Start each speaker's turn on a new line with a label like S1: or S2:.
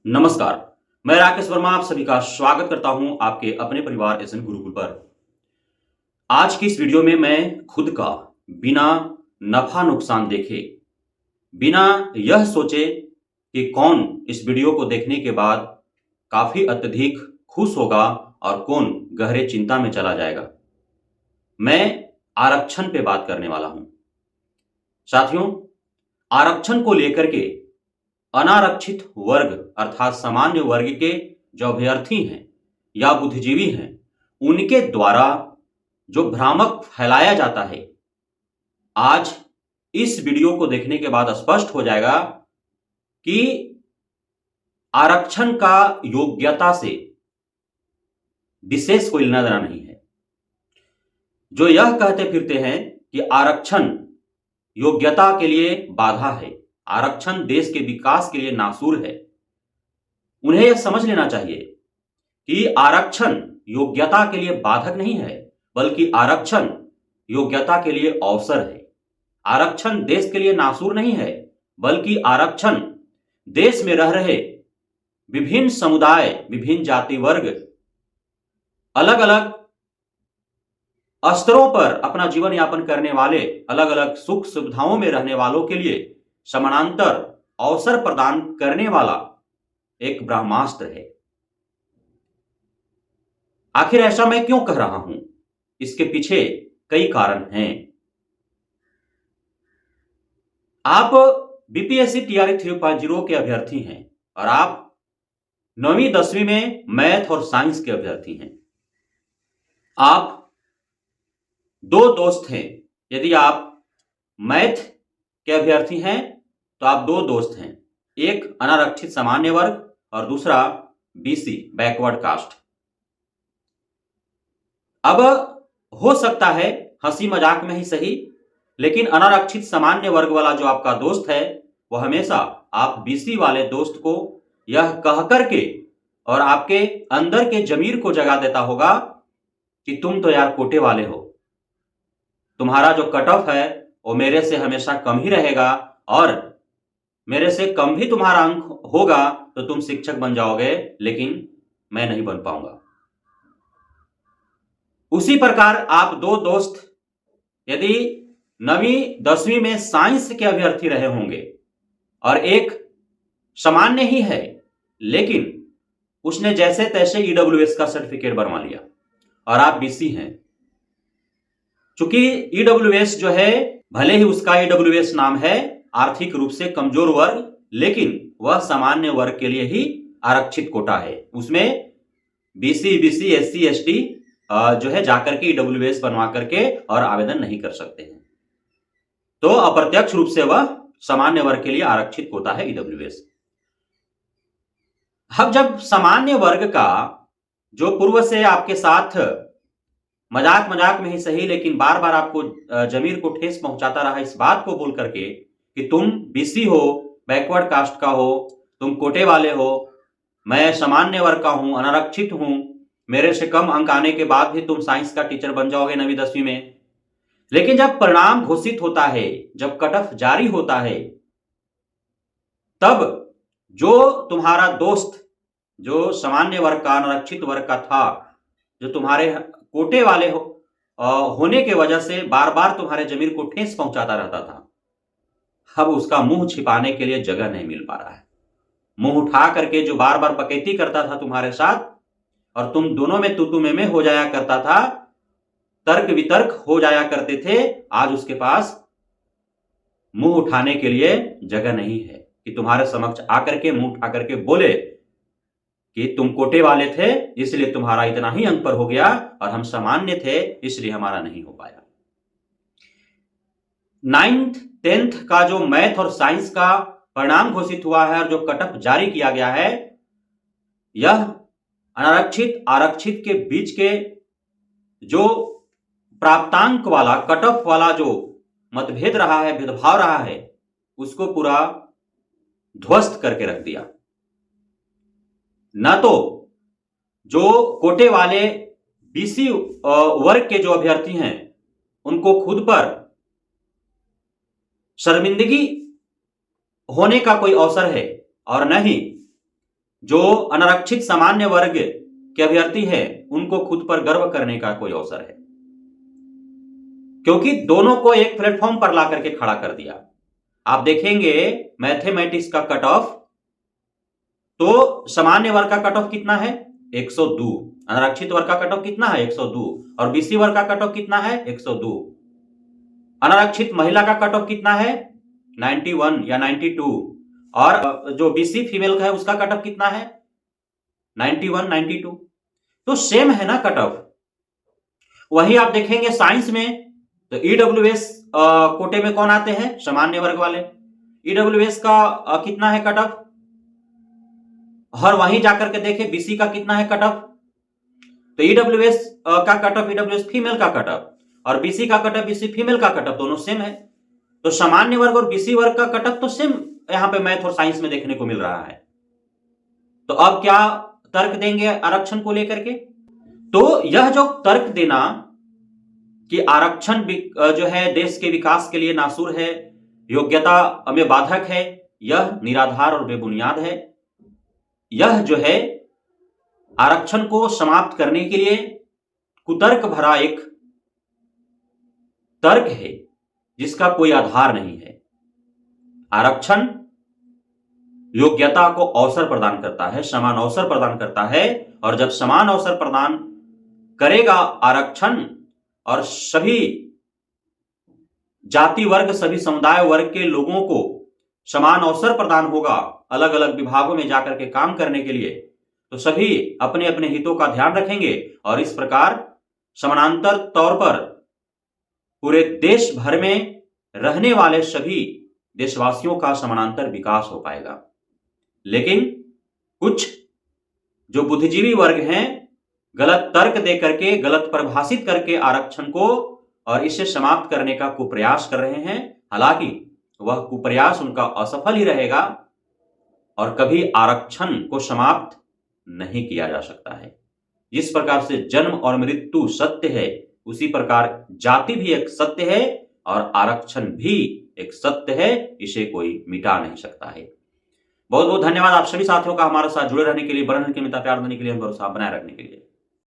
S1: नमस्कार। मैं राकेश वर्मा आप सभी का स्वागत करता हूं आपके अपने परिवार एसएन गुरुकुल पर। आज की इस वीडियो में मैं खुद का बिना नफा नुकसान देखे, बिना यह सोचे कि कौन इस वीडियो को देखने के बाद काफी अत्यधिक खुश होगा और कौन गहरे चिंता में चला जाएगा, मैं आरक्षण पे बात करने वाला हूं। साथियों, आरक्षण को लेकर के अनारक्षित वर्ग अर्थात सामान्य वर्ग के जो अभ्यर्थी हैं या बुद्धिजीवी हैं, उनके द्वारा जो भ्रामक फैलाया जाता है, आज इस वीडियो को देखने के बाद स्पष्ट हो जाएगा कि आरक्षण का योग्यता से विशेष कोई लेना देना नहीं है। जो यह कहते फिरते हैं कि आरक्षण योग्यता के लिए बाधा है, आरक्षण देश के विकास के लिए नासूर है, उन्हें यह समझ लेना चाहिए कि आरक्षण योग्यता के लिए बाधक नहीं है, बल्कि आरक्षण योग्यता के लिए अवसर है। आरक्षण देश के लिए नासूर नहीं है, बल्कि आरक्षण देश में रह रहे विभिन्न समुदाय, विभिन्न जाति वर्ग, अलग अलग स्तरों पर अपना जीवन यापन करने वाले, अलग अलग सुख सुविधाओं में रहने वालों के लिए समानांतर अवसर प्रदान करने वाला एक ब्रह्मास्त्र है। आखिर ऐसा मैं क्यों कह रहा हूं? इसके पीछे कई कारण हैं। आप बीपीएससी टीआरई 3.0 के अभ्यर्थी हैं और आप 9वीं 10वीं में मैथ और साइंस के अभ्यर्थी हैं। आप दो दोस्त हैं। यदि आप मैथ के अभ्यर्थी हैं तो आप दो दोस्त हैं, एक अनारक्षित सामान्य वर्ग और दूसरा बीसी बैकवर्ड कास्ट। अब हो सकता है हंसी मजाक में ही सही, लेकिन अनारक्षित सामान्य वर्ग वाला जो आपका दोस्त है वह हमेशा आप बीसी वाले दोस्त को यह कह करके और आपके अंदर के जमीर को जगा देता होगा कि तुम तो यार कोटे वाले हो, तुम्हारा जो कट ऑफ है वो मेरे से हमेशा कम ही रहेगा और मेरे से कम भी तुम्हारा अंक होगा तो तुम शिक्षक बन जाओगे, लेकिन मैं नहीं बन पाऊंगा। उसी प्रकार आप दो दोस्त यदि 9वीं 10वीं में साइंस के अभ्यर्थी रहे होंगे और एक सामान्य ही है, लेकिन उसने जैसे तैसे ईडब्ल्यूएस का सर्टिफिकेट बनवा लिया और आप बीसी हैं। चूंकि ईडब्ल्यूएस जो है, भले ही उसका ईडब्ल्यूएस नाम है आर्थिक रूप से कमजोर वर्ग, लेकिन वह सामान्य वर्ग के लिए ही आरक्षित कोटा है। उसमें बीसी बीसी एससी एसटी जो है जाकर के ईडब्ल्यूएस बनवा करके और आवेदन नहीं कर सकते हैं, तो अप्रत्यक्ष रूप से वह सामान्य वर्ग के लिए आरक्षित कोटा है ईडब्ल्यूएस। अब जब सामान्य वर्ग का जो पूर्व से आपके साथ मजाक मजाक में ही सही, लेकिन बार बार आपको जमीर को ठेस पहुंचाता रहा इस बात को बोल करके कि तुम बीसी हो, बैकवर्ड कास्ट का हो, तुम कोटे वाले हो, मैं सामान्य वर्ग का हूं, अनारक्षित हूं, मेरे से कम अंक आने के बाद भी तुम साइंस का टीचर बन जाओगे 9वीं 10वीं में। लेकिन जब परिणाम घोषित होता है, जब कट ऑफ जारी होता है, तब जो तुम्हारा दोस्त जो सामान्य वर्ग का, अनारक्षित वर्ग का था, जो तुम्हारे कोटे वाले होने के वजह से बार बार तुम्हारे जमीर को ठेस पहुंचाता रहता था, अब उसका मुंह छिपाने के लिए जगह नहीं मिल पा रहा है। मुंह उठा करके जो बार बार बकैती करता था तुम्हारे साथ और तुम दोनों में तू में हो जाया करता था, तर्क वितर्क हो जाया करते थे, आज उसके पास मुंह उठाने के लिए जगह नहीं है कि तुम्हारे समक्ष आकर के मुंह उठा करके बोले कि तुम कोटे वाले थे इसलिए तुम्हारा इतना ही अंक पर हो गया और हम सामान्य थे इसलिए हमारा नहीं हो पाया। 9th 10th का जो मैथ और साइंस का परिणाम घोषित हुआ है और जो कट ऑफ जारी किया गया है, यह अनारक्षित आरक्षित के बीच के जो प्राप्तांक वाला, कट ऑफ वाला जो मतभेद रहा है, भेदभाव रहा है, उसको पूरा ध्वस्त करके रख दिया। न तो जो कोटे वाले बीसी वर्ग के जो अभ्यर्थी हैं उनको खुद पर शर्मिंदगी होने का कोई अवसर है, और न ही जो अनारक्षित सामान्य वर्ग के अभ्यर्थी है उनको खुद पर गर्व करने का कोई अवसर है, क्योंकि दोनों को एक प्लेटफॉर्म पर ला करके खड़ा कर दिया। आप देखेंगे मैथमेटिक्स का कट ऑफ, तो सामान्य वर्ग का कट ऑफ कितना है 102, अनारक्षित वर्ग का कट ऑफ कितना है 102, और बीसी वर्ग का कट ऑफ कितना है 102। अनारक्षित महिला का कट ऑफ कितना है 91 या 92, और जो बीसी फीमेल का है उसका कट ऑफ कितना है 91 92। तो सेम है ना कट ऑफ। वही आप देखेंगे साइंस में, तो ईडब्ल्यूएस कोटे में कौन आते हैं सामान्य वर्ग वाले, ईडब्ल्यूएस का कितना है कट ऑफ, और वहीं जाकर के देखें बीसी का कितना है कट ऑफ। तो ईडब्ल्यूएस का कट ऑफ ईडब्ल्यूएस फीमेल का कट ऑफ, और बीसी का कट ऑफ बीसी फीमेल का कट ऑफ, दोनों सेम है। तो सामान्य वर्ग और बीसी वर्ग का कट ऑफ तो सेम यहां पे मैथ और साइंस में देखने को मिल रहा है। तो अब क्या तर्क देंगे आरक्षण को लेकर के? तो यह जो तर्क देना कि आरक्षण जो है देश के विकास के लिए नासूर है, योग्यता में बाधक है, यह निराधार और बेबुनियाद है। यह जो है आरक्षण को समाप्त करने के लिए कुतर्क भरा एक तर्क है जिसका कोई आधार नहीं है। आरक्षण योग्यता को अवसर प्रदान करता है, समान अवसर प्रदान करता है, और जब समान अवसर प्रदान करेगा आरक्षण और सभी जाति वर्ग सभी समुदाय वर्ग के लोगों को समान अवसर प्रदान होगा अलग अलग विभागों में जाकर के काम करने के लिए, तो सभी अपने अपने हितों का ध्यान रखेंगे और इस प्रकार समानांतर तौर पर पूरे देश भर में रहने वाले सभी देशवासियों का समानांतर विकास हो पाएगा। लेकिन कुछ जो बुद्धिजीवी वर्ग हैं गलत तर्क दे करके, गलत परिभाषित करके आरक्षण को और इसे समाप्त करने का कुप्रयास कर रहे हैं। हालांकि वह कुप्रयास उनका असफल ही रहेगा और कभी आरक्षण को समाप्त नहीं किया जा सकता है। जिस प्रकार से जन्म और मृत्यु सत्य है, उसी प्रकार जाति भी एक सत्य है और आरक्षण भी एक सत्य है, इसे कोई मिटा नहीं सकता है। बहुत बहुत धन्यवाद आप सभी साथियों का हमारे साथ जुड़े रहने के लिए, बने रहने के लिए, प्यार देने के लिए, भरोसा बनाए रखने के लिए।